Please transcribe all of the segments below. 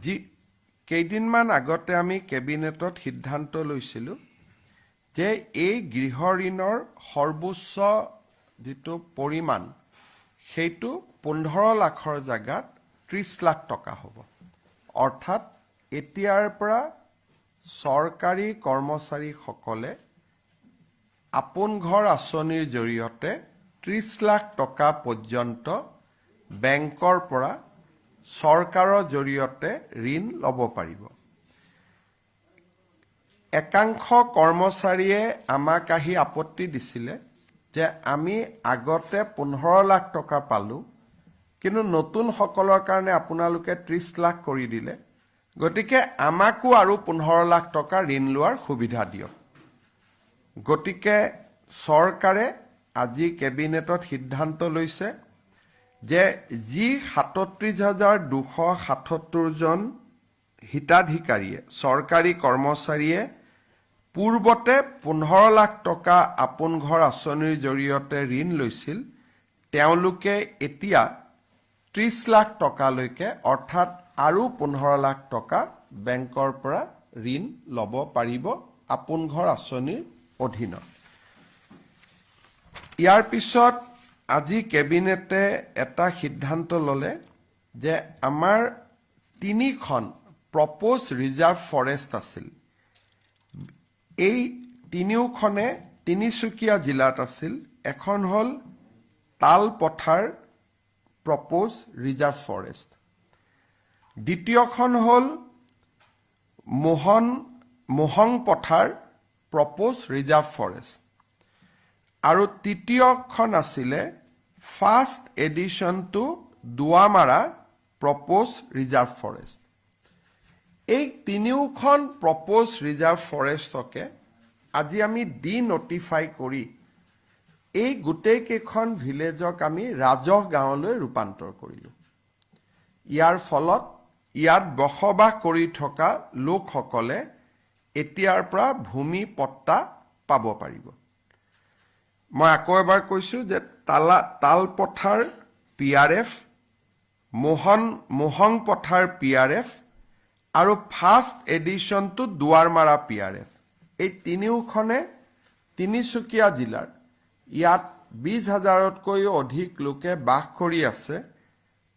যি কেইদিনমান আগতে আমি কেবিনেটত সিদ্ধান্ত লৈছিলোঁ যে এই গৃহ ঋণৰ সৰ্বোচ্চ যিটো পৰিমাণ সেইটো 15 লাখৰ জাগাত 30 লাখ টকা হ'ব। অৰ্থাৎ এতিয়াৰ পৰা চৰকাৰী কৰ্মচাৰীসকলে আপোন ঘৰ আঁচনিৰ জৰিয়তে 30 লাখ টকা পৰ্যন্ত বেংকৰ পৰা চৰকাৰৰ জৰিয়তে ঋণ ল'ব পাৰিব। একাংশ কৰ্মচাৰীয়ে আমাক আহি আপত্তি দিছিলে যে আমি আগতে 15 লাখ টকা পালোঁ, কিন্তু নতুনসকলৰ কাৰণে আপোনালোকে 30 লাখ কৰি দিলে, গতিকে আমাকো আৰু 15 লাখ টকা ঋণ লোৱাৰ সুবিধা দিয়ক। গতিকে চৰকাৰে আজি কেবিনেটত সিদ্ধান্ত লৈছে যে যি 37,277 জন হিতাধিকাৰীয়ে চৰকাৰী কৰ্মচাৰীয়ে পূৰ্বতে 15 লাখ টকা আপোন ঘৰ আঁচনিৰ জৰিয়তে ঋণ লৈছিল, তেওঁলোকে এতিয়া 30 লাখ টকালৈকে অৰ্থাৎ আৰু 15 লাখ টকা বেংকৰ পৰা ঋণ ল'ব পাৰিব আপোন ঘৰ আঁচনিৰ অধীনত। ইয়াৰ পিছত আজি কেবিনেটে এটা সিদ্ধান্ত ল'লে যে আমাৰ 3খন প্ৰপ'জ ৰিজাৰ্ভ ফৰেষ্ট আছিল। এই তিনিওখনে তিনিচুকীয়া জিলাত আছিল। এখন হ'ল তালপথাৰ প্ৰপ'জ ৰিজাৰ্ভ ফৰেষ্ট, দ্বিতীয়খন হ'ল মোহং পথাৰ প্ৰপ'জ ৰিজাৰ্ভ ফৰেষ্ট, আৰু তৃতীয়খন আছিলে first addition to Duwamara proposed reserve forest. এই তিনিওখন প্ৰপ'জ ৰিজাৰ্ভ ফৰেষ্টকে আজি আমি নটিফাই কৰি এই গোটেইকেইখন ভিলেজক আমি ৰাজহ গাঁৱলৈ ৰূপান্তৰ কৰিলোঁ। ইয়াৰ ফলত ইয়াত বসবাস কৰি থকা লোকসকলে এতিয়াৰ পৰা ভূমি পট্টা পাব পাৰিব। মই আকৌ এবাৰ কৈছোঁ যে তালপথাৰ PRF, মোহং পথাৰ PRF আৰু ফাৰ্ষ্ট এডিশ্যনটো দুৱাৰমাৰা PRF, এই তিনিওখনে তিনিচুকীয়া জিলাৰ ইয়াত 20,000তকৈও অধিক লোকে বাস কৰি আছে।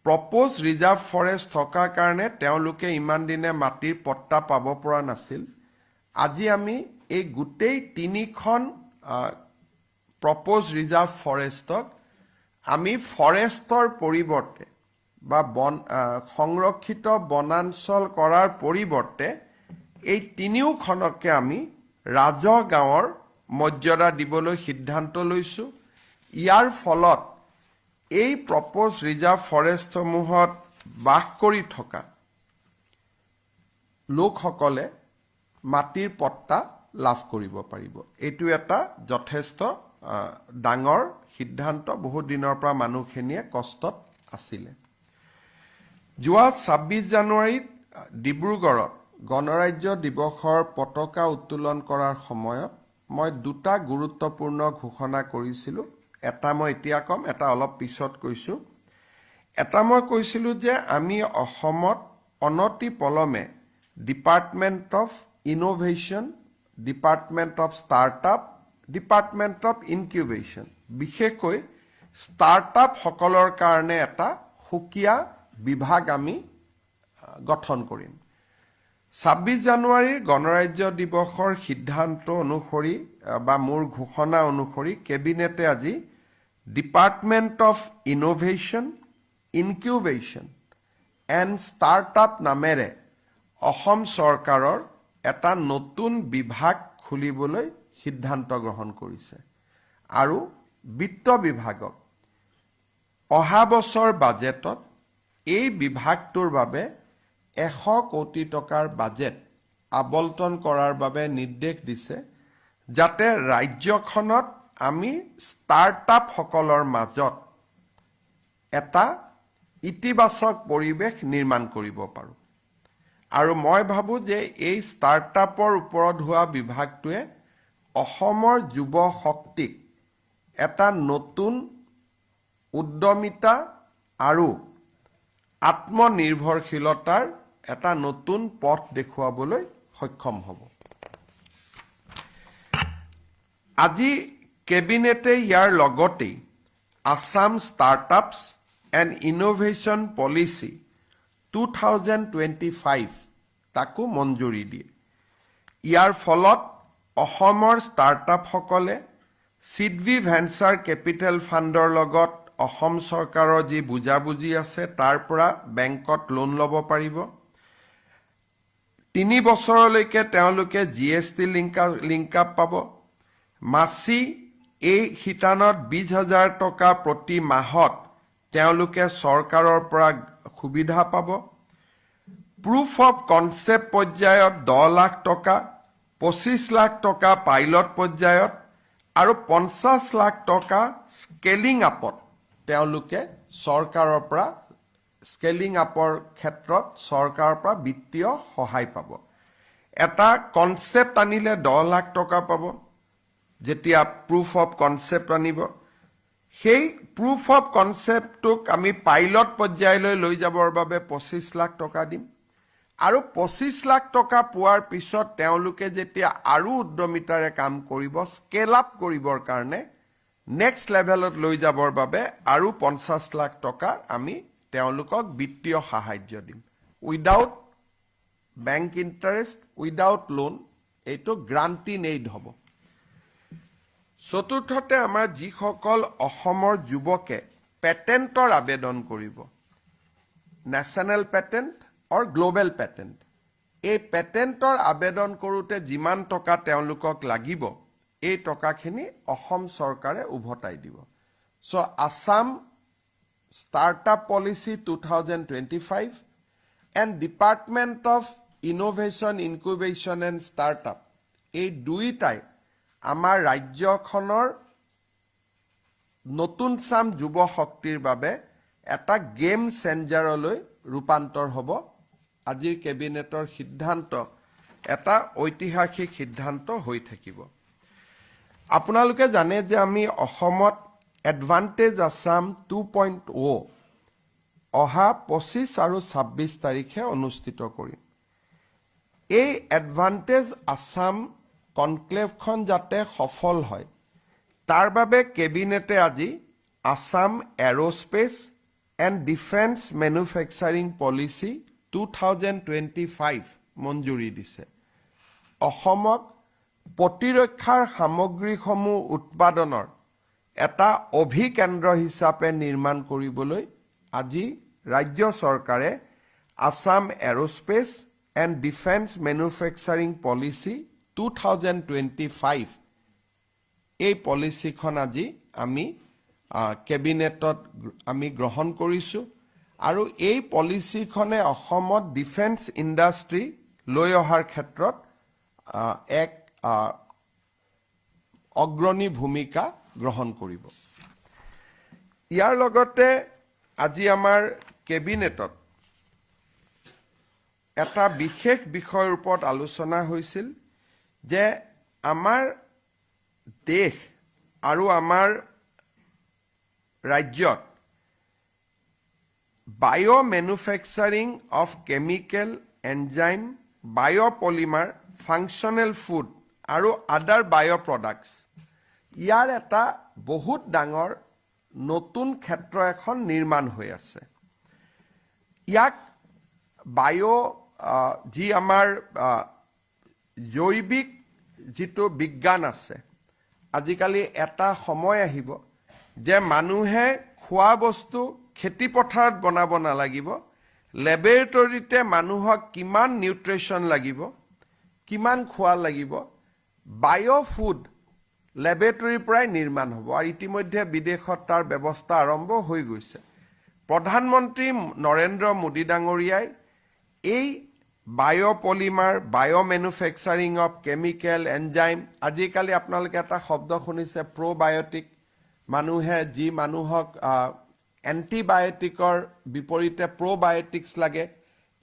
প্ৰপ'জ ৰিজাৰ্ভ ফৰেষ্ট থকাৰ কাৰণে তেওঁলোকে ইমান দিনে মাটিৰ পট্টা পাব পৰা নাছিল। আজি আমি এই গোটেই তিনিখন প্ৰপ'জ ৰিজাৰ্ভ ফৰেষ্টক আমি ফৰেষ্টৰ পৰিৱৰ্তে বা সংৰক্ষিত বনাঞ্চল কৰাৰ পৰিৱৰ্তে এই তিনিওখনকে আমি ৰাজহ গাঁৱৰ মৰ্যাদা দিবলৈ সিদ্ধান্ত লৈছোঁ। ইয়াৰ ফলত এই প্ৰপ'জ ৰিজাৰ্ভ ফৰেষ্টসমূহত বাস কৰি থকা লোকসকলে মাটিৰ পট্টা লাভ কৰিব পাৰিব। এইটো এটা যথেষ্ট ডাঙৰ সিদ্ধান্ত। বহুত দিনৰ পৰা মানুহখিনিয়ে কষ্টত আছিলে। যোৱা 26 জানুৱাৰীত ডিব্ৰুগড়ত গণৰাজ্য দিৱসৰ পতাকা উত্তোলন কৰাৰ সময়ত মই দুটা গুৰুত্বপূৰ্ণ ঘোষণা কৰিছিলোঁ। এটা মই এতিয়া ক'ম, এটা অলপ পিছত কৈছোঁ। এটা মই কৈছিলোঁ যে আমি অসমত অনতি পলমে department of innovation, department of startup, department of incubation, বিশেষকৈ ষ্টাৰ্টআপসকলৰ কাৰণে এটা সুকীয়া বিভাগ আমি গঠন কৰিম। 26 জানুৱাৰীৰ গণৰাজ্য দিৱসৰ সিদ্ধান্ত অনুসৰি বা মোৰ ঘোষণা অনুসৰি কেবিনেটে আজি department of innovation, incubation and startup নামেৰে অসম চৰকাৰৰ এটা নতুন বিভাগ খুলিবলৈ সিদ্ধান্ত গ্ৰহণ কৰিছে। আৰু বিত্ত বিভাগক অহা বছৰ বাজেটত এই বিভাগটোৰ বাবে 100 কোটি টকাৰ বাজেট আবণ্টন কৰাৰ বাবে নিৰ্দেশ দিছে, যাতে ৰাজ্যখনত আমি ষ্টাৰ্টআপসকলৰ মাজত এটা ইতিবাচক পৰিৱেশ নিৰ্মাণ কৰিব পাৰোঁ। আৰু মই ভাবোঁ যে এই ষ্টাৰ্টআপৰ ওপৰত হোৱা বিভাগটোৱে অসমৰ যুৱ শক্তিক এটা নতুন উদ্যমিতা আৰু আত্মনিৰ্ভৰশীলতাৰ এটা নতুন পথ দেখুৱাবলৈ সক্ষম হ'ব আজি কেবিনেটে ইয়াৰ লগতেই Assam startups and innovation policy 2025 তাকো মঞ্জুৰি দিয়ে ইয়াৰ ফলত অসমৰ ষ্টাৰ্টআপসকলে সিডভি ভেঞ্চাৰ কেপিটেল ফাণ্ডৰ লগত অসম চৰকাৰৰ যি বুজাবুজি আছে তাৰ পৰা বেংকত লোন ল'ব পাৰিব 3 বছৰলৈকে তেওঁলোকে জিএছটি লিংক আপ পাব মাছি এই শিতানত 20,000 টকা প্ৰতি মাহত তেওঁলোকে চৰকাৰৰ পৰা সুবিধা পাব প্ৰুফ অফ কনসেপ্ট পৰ্যায়ত 10 লাখ টকা 25 লাখ টকা পাইলট পৰ্যায়ত আৰু 50 লাখ টকা স্কেলিং আপত তেওঁলোকে চৰকাৰৰ পৰা স্কেলিং আপৰ ক্ষেত্ৰত চৰকাৰৰ পৰা বিত্তীয় সহায় পাব এটা কনসেপ্ট আনিলে 10 লাখ টকা পাব যেতিয়া প্ৰুফ অফ কনসেপ্ট আনিব সেই প্ৰুফ অফ কনসেপ্টক আমি পাইলট পৰ্যায়লৈ লৈ যাবৰ বাবে 25 লাখ টকা দিম আৰু 25 লাখ টকা পোৱাৰ পিছত তেওঁলোকে যেতিয়া আৰু উদ্যমিতাৰে কাম কৰিব স্কেল আপ কৰিবৰ কাৰণে নেক্সট লেভেলত লৈ যাবৰ বাবে আৰু 50 লাখ টকা আমি তেওঁলোকক বিত্তীয় সাহায্য দিম without bank interest without loan এইটো গ্ৰান্টিং এইড হ'ব চতুৰ্থতে আমাৰ যিসকল অসমৰ যুৱকে পেটেন্টৰ আবেদন কৰিব নেশ্যনেল পেটেন্ট অৰ গ্লোবেল পেটেন্ট এই পেটেন্টৰ আবেদন কৰোতে যিমান টকা তেওঁলোকক লাগিব এই টকাখিনি অসম চৰকাৰে উভতাই দিব so Assam Startup Policy 2025 and Department of Innovation, Incubation and Startup এই দুইটাই আমাৰ ৰাজ্যখনৰ নতুন চাম যুৱ শক্তিৰ বাবে এটা গেম চেঞ্জাৰলৈ ৰূপান্তৰ হ'ব আজিৰ কেবিনেটৰ সিদ্ধান্ত এটা ঐতিহাসিক সিদ্ধান্ত হৈ থাকিব আপোনালোকে জানে যে আমি অসমত এডভান্টেজ আসাম 2.0 অহা 25 আৰু 26 তাৰিখে অনুষ্ঠিত কৰিম এই এডভান্টেজ আসাম কনক্লেভখন যাতে সফল হয় তাৰ বাবে কেবিনেটে আজি Assam aerospace and defence manufacturing policy 2025 মঞ্জুৰি দিছে অসমক প্ৰতিৰক্ষাৰ সামগ্ৰীসমূহ উৎপাদনৰ এটা অভিকেন্দ্ৰ হিচাপে নিৰ্মাণ কৰিবলৈ আজি ৰাজ্য চৰকাৰে Assam aerospace and defence manufacturing policy 2025 এই পলিচিখন আজি আমি কেবিনেটত আমি গ্ৰহণ কৰিছো আৰু এই পলিচিখনে অসমত ডিফেন্স ইণ্ডাষ্ট্ৰী লৈ অহাৰ ক্ষেত্ৰত এক অগ্ৰণী ভূমিকা গ্ৰহণ কৰিব ইয়াৰ লগতে আজি আমাৰ কেবিনেটত এটা বিশেষ বিষয়ৰ ওপৰত আলোচনা হৈছিল যে আমাৰ দেশ আৰু আমাৰ ৰাজ্যত bio manufacturing of chemical enzyme biopolymer functional food আৰু আদাৰ বায়ো প্ৰডাক্টস ইয়াৰ এটা বহুত ডাঙৰ নতুন ক্ষেত্ৰ এখন নিৰ্মাণ হৈ আছে ইয়াক বায়ো যি আমাৰ জৈৱিক যিটো বিজ্ঞান আছে আজিকালি এটা সময় আহিব যে মানুহে খোৱা বস্তু খেতি পথাৰত বনাব নালাগিব ল্যাবৰেটৰীতে মানুহক কিমান নিউট্ৰিশন লাগিব কিমান খোৱা লাগিব বায়ো ফুড ল্যাবৰেটৰীৰ পৰাই নিৰ্মাণ হ'ব আৰু ইতিমধ্যে বিদেশত তাৰ ব্যৱস্থা আৰম্ভ হৈ গৈছে প্ৰধানমন্ত্ৰী নৰেন্দ্ৰ মোদী ডাঙৰীয়াই এই বায়োপলিমাৰ বায়ো ম্যানুফ্যাকচাৰিং অফ কেমিকেল এনজাইম আজিকালি আপোনালোকে এটা শব্দ শুনিছে প্ৰবায়োটিক মানুহে যি মানুহক এন্টিবায়োটিকৰ বিপৰীতে প্ৰবায়োটিক্স লাগে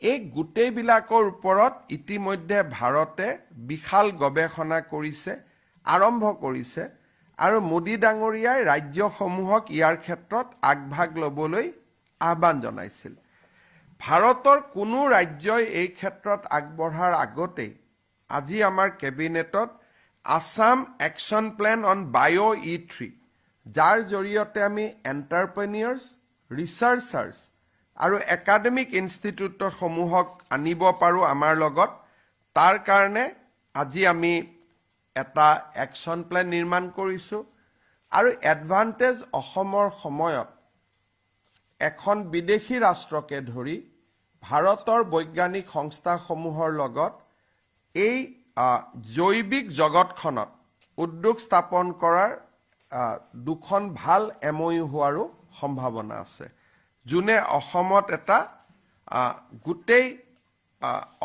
এই গোটেইবিলাকৰ ওপৰত ইতিমধ্যে ভাৰতে বিশাল গৱেষণা কৰিছে আৰম্ভ কৰিছে আৰু মোদী ডাঙৰীয়াই ৰাজ্যসমূহক ইয়াৰ ক্ষেত্ৰত আগভাগ ল'বলৈ আহ্বান জনাইছিল ভাৰতৰ কোনো ৰাজ্যই এই ক্ষেত্ৰত আগবঢ়াৰ আগতেই আজি আমাৰ কেবিনেটত আছাম একশ্যন প্লেন অন বায়' E3 যাৰ জৰিয়তে আমি এণ্টাৰপ্ৰেনিয়ৰ্ছ ৰিচাৰ্চাৰ্ছ আৰু একাডেমিক ইনষ্টিটিউটসমূহক আনিব পাৰোঁ আমাৰ লগত তাৰ কাৰণে আজি আমি এটা একশ্যন প্লেন নিৰ্মাণ কৰিছোঁ আৰু এডভান্টেজ অসমৰ সময়ত এখন বিদেশী ৰাষ্ট্ৰকে ধৰি ভাৰতৰ বৈজ্ঞানিক সংস্থাসমূহৰ লগত এই জৈৱিক জগতখনত উদ্যোগ স্থাপন কৰাৰ দুখন ভাল MOU হোৱাৰো সম্ভাৱনা আছে যোনে অসমত এটা গোটেই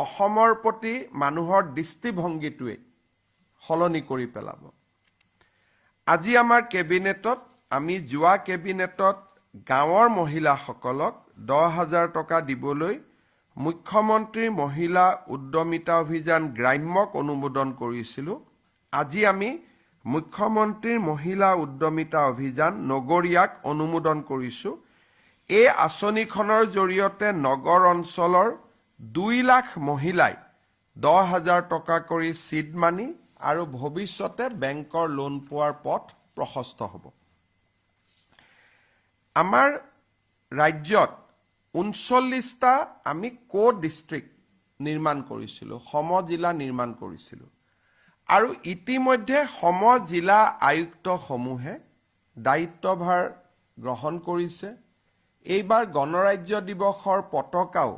অসমৰ প্ৰতি মানুহৰ দৃষ্টিভংগীটোৱে সলনি কৰি পেলাব আজি আমাৰ কেবিনেটত আমি যোৱা কেবিনেটত গাঁৱৰ মহিলাসকলক 10,000 টকা দিবলৈ মুখ্যমন্ত্ৰীৰ মহিলা উদ্যমিতা অভিযান গ্ৰাম্যক অনুমোদন কৰিছিলোঁ আজি আমি মুখ্যমন্ত্ৰীৰ মহিলা উদ্যমিতা অভিযান নগৰীয়াক অনুমোদন কৰিছোঁ এই আঁচনিখনৰ জৰিয়তে নগৰ অঞ্চলৰ 2 লাখ মহিলাই 10,000 টকা কৰি সিড মানি আৰু ভৱিষ্যতে বেংকৰ লোন পোৱাৰ পথ প্ৰশস্ত হ'ব আমাৰ ৰাজ্যত 39টা আমি ডিষ্ট্ৰিক্ট নিৰ্মাণ কৰিছিলোঁ সমজিলা নিৰ্মাণ কৰিছিলোঁ আৰু ইতিমধ্যে সমজিলা আয়ুক্তসমূহে দায়িত্বভাৰ গ্ৰহণ কৰিছে এইবাৰ গণৰাজ্য দিৱসৰ পতাকাও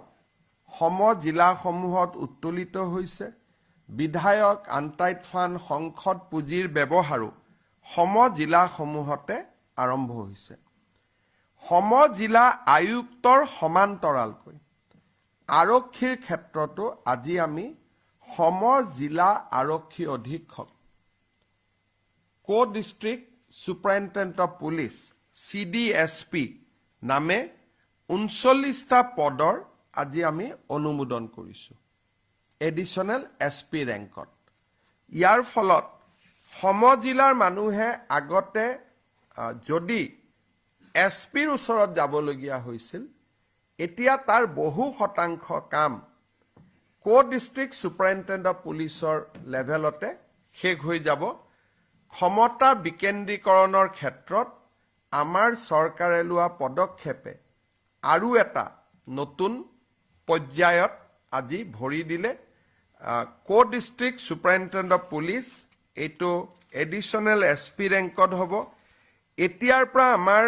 সমজিলাসমূহত উত্তোলিত হৈছে বিধায়ক আনটাইড ফাণ্ড সংসদ পুঁজিৰ ব্যৱহাৰো সমজিলাসমূহতে আৰম্ভ হৈছে সমজিলা আয়ুক্তৰ সমান্তৰালকৈ আৰক্ষীৰ ক্ষেত্ৰতো আজি আমি সমজিলা আৰক্ষী অধীক্ষক district superintendent of police CDSP নামে 39টা পদৰ আজি আমি অনুমোদন কৰিছোঁ এডিশনেল SP ৰেংকত ইয়াৰ ফলত সমজিলাৰ মানুহে আগতে যদি SPৰ ওচৰত যাবলগীয়া হৈছিল এতিয়া তাৰ বহু শতাংশ কাম ডিষ্ট্ৰিক্ট সুপাৰিনটেণ্ডেণ্ট অফ পুলিচৰ লেভেলতে শেষ হৈ যাব ক্ষমতা বিকেন্দ্ৰীকৰণৰ ক্ষেত্ৰত আমাৰ চৰকাৰে লোৱা পদক্ষেপে আৰু এটা নতুন পৰ্যায়ত আজি ভৰি দিলে ডিষ্ট্ৰিক্ট সুপাৰিনটেণ্ডেণ্ট অফ পুলিচ এইটো এডিশনেল SP ৰেংকত হ'ব এতিয়াৰ পৰা আমাৰ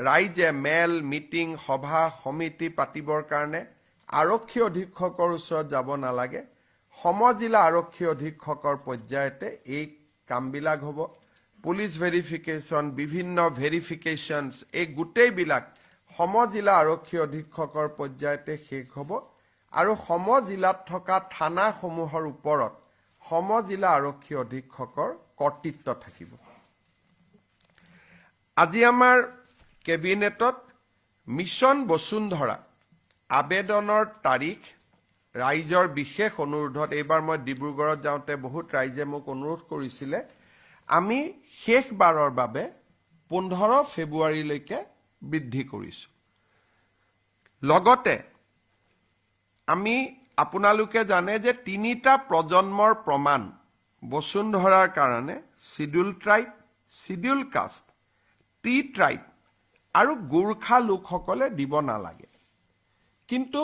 ৰাইজে মেল মিটিং সভা সমিতি পাতিবৰ কাৰণে আৰক্ষী অধীক্ষকৰ ওচৰত যাব নালাগে সমজিলা আৰক্ষী অধীক্ষকৰ পৰ্যায়তে এই কামবিলাক হ'ব পুলিচ ভেৰিফিকেশ্যন বিভিন্ন ভেৰিফিকেশ্যনছ এই গোটেইবিলাক সমজিলা আৰক্ষী অধীক্ষকৰ পৰ্যায়তে শেষ হ'ব আৰু সমজিলাত থকা থানাসমূহৰ ওপৰত সমজিলা আৰক্ষী অধীক্ষকৰ কৰ্তৃত্ব থাকিব আজি আমাৰ কেবিনেটত মিছন বসুন্ধৰা আবেদনৰ তাৰিখ ৰাইজৰ বিশেষ অনুৰোধত এইবাৰ মই ডিব্ৰুগড়ত যাওঁতে বহুত ৰাইজে মোক অনুৰোধ কৰিছিলে আমি শেষবাৰৰ বাবে 15 ফেব্ৰুৱাৰীলৈকে বৃদ্ধি কৰিছোঁ লগতে আমি আপোনালোকে জানে যে 3টা প্ৰজন্মৰ প্ৰমাণ বসুন্ধৰাৰ কাৰণে schedule tribe schedule caste T tribe আৰু গোৰ্খা লোকসকলে দিব নালাগে কিন্তু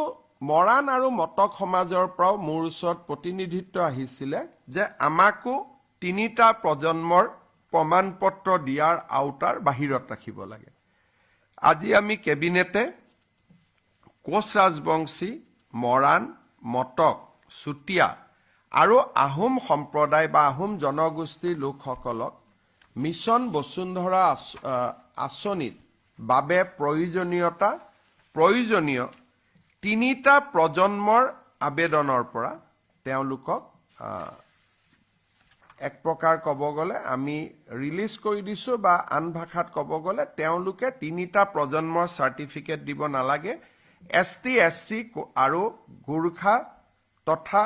মৰাণ আৰু মটক সমাজৰ পৰাও মোৰ ওচৰত প্ৰতিনিধিত্ব আহিছিলে যে আমাকো 3টা প্ৰজন্মৰ প্ৰমাণপত্ৰ দিয়াৰ আওতাৰ বাহিৰত ৰাখিব লাগে আজি আমি কেবিনেটে কোচ ৰাজবংশী মৰাণ মটক চুতীয়া আৰু আহোম সম্প্ৰদায় বা আহোম জনগোষ্ঠীৰ লোকসকলক মিছন বসুন্ধৰা আঁচনিৰ বাবে প্ৰয়োজনীয় 3টা প্ৰজন্মৰ আবেদনৰ পৰা তেওঁলোকক এক প্ৰকাৰ ক'ব গ'লে আমি ৰিলিজ কৰি দিছোঁ বা আন ভাষাত ক'ব গ'লে তেওঁলোকে 3টা প্ৰজন্মৰ চাৰ্টিফিকেট দিব নালাগে ST SC আৰু গোৰ্খা তথা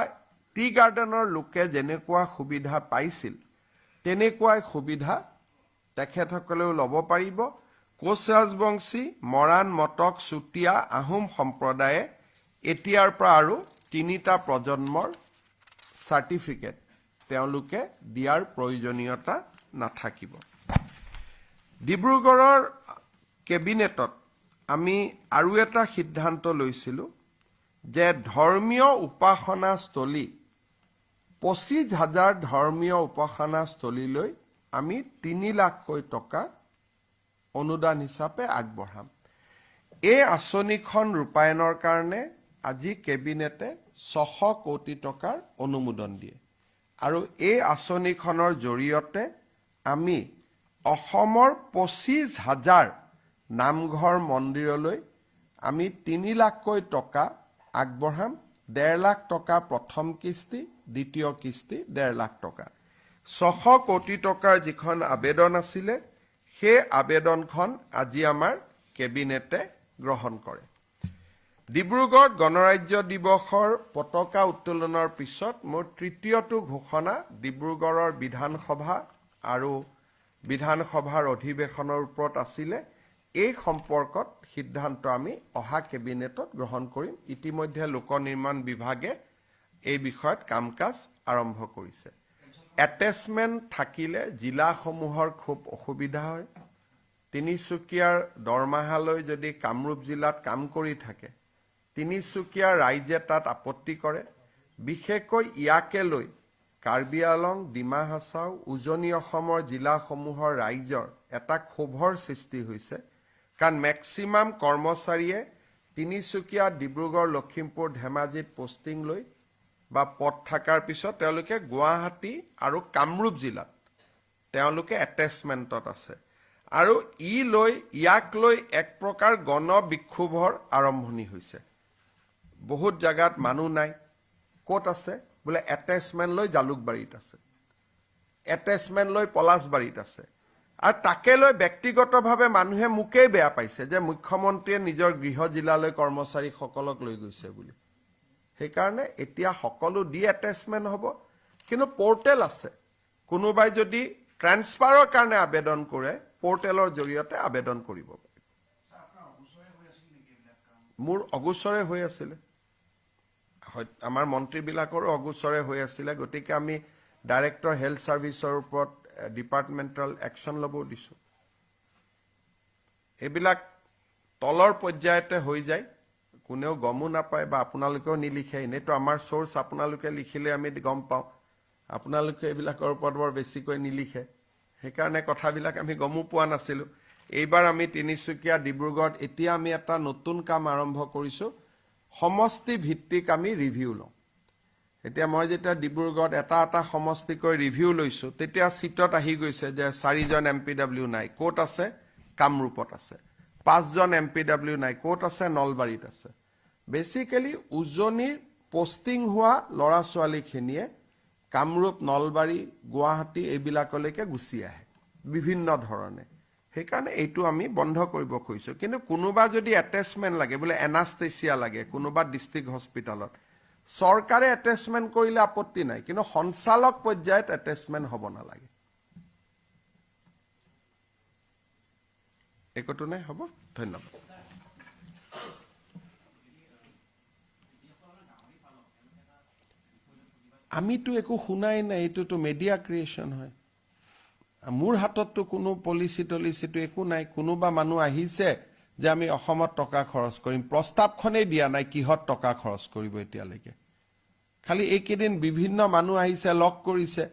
টি গাৰ্ডেনৰ লোকে যেনেকুৱা সুবিধা পাইছিল তেনেকুৱাই সুবিধা তেখেতসকলেও ল'ব পাৰিব কোচ ৰাজবংশী মৰাণ মটক চুতীয়া আহোম সম্প্ৰদায়ে এতিয়াৰ পৰা আৰু 3টা প্ৰজন্মৰ সাৰ্টিফিকেট তেওঁলোকে দিয়াৰ প্ৰয়োজনীয়তা নাথাকিব। ডিব্ৰুগড়ৰ কেবিনেটত আমি আৰু এটা সিদ্ধান্ত লৈছিলোঁ যে ধৰ্মীয় উপাসনাস্থলী 25,000 ধৰ্মীয় উপাসনাস্থলীলৈ আমি 3 লাখকৈ টকা অনুদান হিচাপে আগবঢ়াম। এই আঁচনিখন ৰূপায়ণৰ কাৰণে আজি কেবিনেটে 600 কোটি টকাৰ অনুমোদন দিয়ে আৰু এই আঁচনিখনৰ জৰিয়তে আমি অসমৰ 25,000 নামঘৰ মন্দিৰলৈ আমি 3 লাখকৈ টকা আগবঢ়াম। 1.5 লাখ টকা প্ৰথম কিস্তি, দ্বিতীয় কিস্তি 1.5 লাখ টকা। 600 কোটি টকাৰ যিখন আবেদন আছিলে সেই আবেদনখন আজি আমাৰ কেবিনেটে গ্ৰহণ কৰে। ডিব্ৰুগড়ত গণৰাজ্য দিৱসৰ পতাকা উত্তোলনৰ পিছত মোৰ তৃতীয়টো ঘোষণা ডিব্ৰুগড়ৰ বিধানসভা আৰু বিধানসভাৰ অধিৱেশনৰ ওপৰত আছিলে। এই সম্পৰ্কত সিদ্ধান্ত আমি অহা কেবিনেটত গ্ৰহণ কৰিম। ইতিমধ্যে লোক নিৰ্মাণ বিভাগে এই বিষয়ত কাম কাজ আৰম্ভ কৰিছে। এটেচমেণ্ট থাকিলে জিলাসমূহৰ খুব অসুবিধা হয়। তিনিচুকীয়াৰ দৰমাহালৈ যদি কামৰূপ জিলাত কাম কৰি থাকে, তিনিচুকীয়াৰ ৰাইজে তাত আপত্তি কৰে। বিশেষকৈ ইয়াকে লৈ কাৰ্বি আলং, ডিমা হাছাও, উজনি অসমৰ জিলাসমূহৰ ৰাইজৰ এটা ক্ষোভৰ সৃষ্টি হৈছে। কাৰণ মেক্সিমাম কৰ্মচাৰীয়ে তিনিচুকীয়া, ডিব্ৰুগড়, লখিমপুৰ, ধেমাজিত পষ্টিং লৈ বা পদ থকাৰ পিছত তেওঁলোকে গুৱাহাটী আৰু কামৰূপ জিলাত তেওঁলোকে এটেচমেণ্টত আছে আৰু ইয়াক লৈ এক প্ৰকাৰ গণ বিক্ষোভৰ আৰম্ভণি হৈছে। বহুত জাগাত মানুহ নাই। ক'ত আছে? বোলে এটেচমেণ্ট লৈ জালুকবাৰীত আছে, এটেচমেণ্ট লৈ পলাশবাৰীত আছে। আৰু তাকে লৈ ব্যক্তিগতভাৱে মানুহে মোকেই বেয়া পাইছে যে মুখ্যমন্ত্ৰীয়ে নিজৰ গৃহ জিলালৈ কৰ্মচাৰীসকলক লৈ গৈছে বুলি। সেইকাৰণে এতিয়া সকলো এটেচমেণ্ট হ'ব, কিন্তু পৰ্টেল আছে। কোনোবাই যদি ট্ৰেন্সফাৰৰ কাৰণে আবেদন কৰে পৰ্টেলৰ জৰিয়তে আবেদন কৰিব পাৰে। মোৰ অগোচৰে হৈ আছিলে, আমাৰ মন্ত্ৰীবিলাকৰো অগোচৰে হৈ আছিলে। গতিকে আমি ডাইৰেক্টৰ হেল্থ ছাৰ্ভিচৰ ওপৰত ডিপাৰ্টমেণ্টেল একশ্যন ল'ব দিছোঁ। এইবিলাক তলৰ পৰ্যায়তে হৈ যায়, কোনেও গমো নাপায় বা আপোনালোকেও নিলিখে। এনেইতো আমাৰ চ'ৰ্চ আপোনালোকে লিখিলে আমি গম পাওঁ, আপোনালোকে এইবিলাকৰ ওপৰত বৰ বেছিকৈ নিলিখে। সেইকাৰণে কথাবিলাক আমি গমো পোৱা নাছিলোঁ। এইবাৰ আমি তিনিচুকীয়া, ডিব্ৰুগড়ত এতিয়া আমি এটা নতুন কাম আৰম্ভ কৰিছোঁ, সমষ্টি ভিত্তিক আমি ৰিভিউ লওঁ। এতিয়া মই যেতিয়া ডিব্ৰুগড়ত এটা সমষ্টিকৈ ৰিভিউ লৈছোঁ, তেতিয়া চিটত আহি গৈছে যে 4জন MPW নাই। ক'ত আছে? কামৰূপত আছে। 5জন MPW নাই। ক'ত আছে? নলবাৰীত আছে। বেচিকেলি উজনিৰ পষ্টিং হোৱা ল'ৰা ছোৱালীখিনিয়ে কামৰূপ, নলবাৰী, গুৱাহাটী এইবিলাকলৈকে গুচি আহে বিভিন্ন ধৰণে। সেইকাৰণে এইটো আমি বন্ধ কৰিব খুজিছোঁ। কিন্তু কোনোবা যদি এটেচমেণ্ট লাগে, বোলে এনাষ্টেচিয়া লাগে কোনোবা ডিষ্ট্ৰিক্ট হস্পিটেলত, চৰকাৰে এটেচমেণ্ট কৰিলে আপত্তি নাই, কিন্তু সঞ্চালক পৰ্যায়ত এটেচমেণ্ট হ'ব নালাগে। একোটো নাই, হ'ব। ধন্যবাদ। আমিতো একো শুনাই নাই, এইটোতো মিডিয়া ক্ৰিয়েশ্যন হয়। মোৰ হাতততো কোনো পলিচিটো একো নাই। কোনোবা মানুহ আহিছে যে আমি অসমত টকা খৰচ কৰিম, প্ৰস্তাৱখনেই দিয়া নাই কিহত টকা খৰচ কৰিব এতিয়ালৈকে। খালি এইকেইদিন বিভিন্ন মানুহ আহিছে, লগ কৰিছে।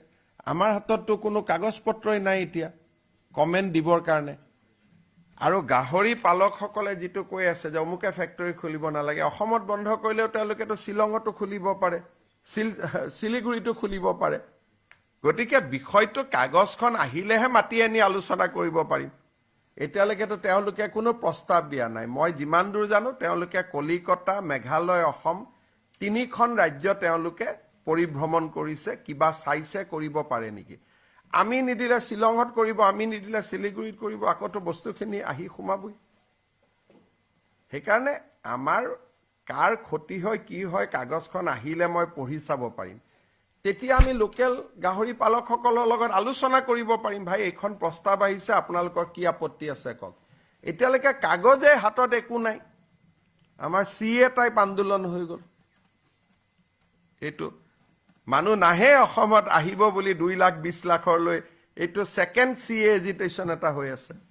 আমাৰ হাতততো কোনো কাগজ পত্ৰই নাই এতিয়া কমেণ্ট দিবৰ কাৰণে। আৰু গাহৰি পালকসকলে যিটো কৈ আছে যে অমুকে ফেক্টৰী খুলিব নালাগে, অসমত বন্ধ কৰিলেও তেওঁলোকেতো শ্বিলঙতো খুলিব পাৰে, শিলিগুৰিতো খুলিব পাৰে। গতিকে বিষয়টো কাগজখন আহিলেহে মাতি আনি আলোচনা কৰিব পাৰিম। এতিয়ালৈকেতো তেওঁলোকে কোনো প্ৰস্তাৱ দিয়া নাই। মই যিমান দূৰ জানো তেওঁলোকে কলিকতা, মেঘালয়, অসম 3খন ৰাজ্য তেওঁলোকে পৰিভ্ৰমণ কৰিছে, কিবা চাইছে কৰিব পাৰে নেকি। আমি নিদিলে শ্বিলঙত কৰিব, আমি নিদিলে শিলিগুৰিত কৰিব, আকৌতো বস্তুখিনি আহি সোমাবই। সেইকাৰণে আমাৰ কাৰ ক্ষতি হয় কি হয় কাগজখন আহিলে মই পঢ়ি চাব পাৰিম। তেতিয়া আমি লোকেল গাহৰি পালকসকলৰ লগত আলোচনা কৰিব পাৰিম, ভাই এইখন প্ৰস্তাৱ আহিছে, আপোনালোকৰ কি আপত্তি আছে কওক। এতিয়ালৈকে কাগজে হাতত একো নাই। আমাৰ CA টাইপ আন্দোলন হৈ গ'ল এইটো মানুহ নাহে অসমত আহিব বুলি 2,20,00,000লৈ এইটো সেকেন্ড CA এজিটেশন এটা হৈ আছে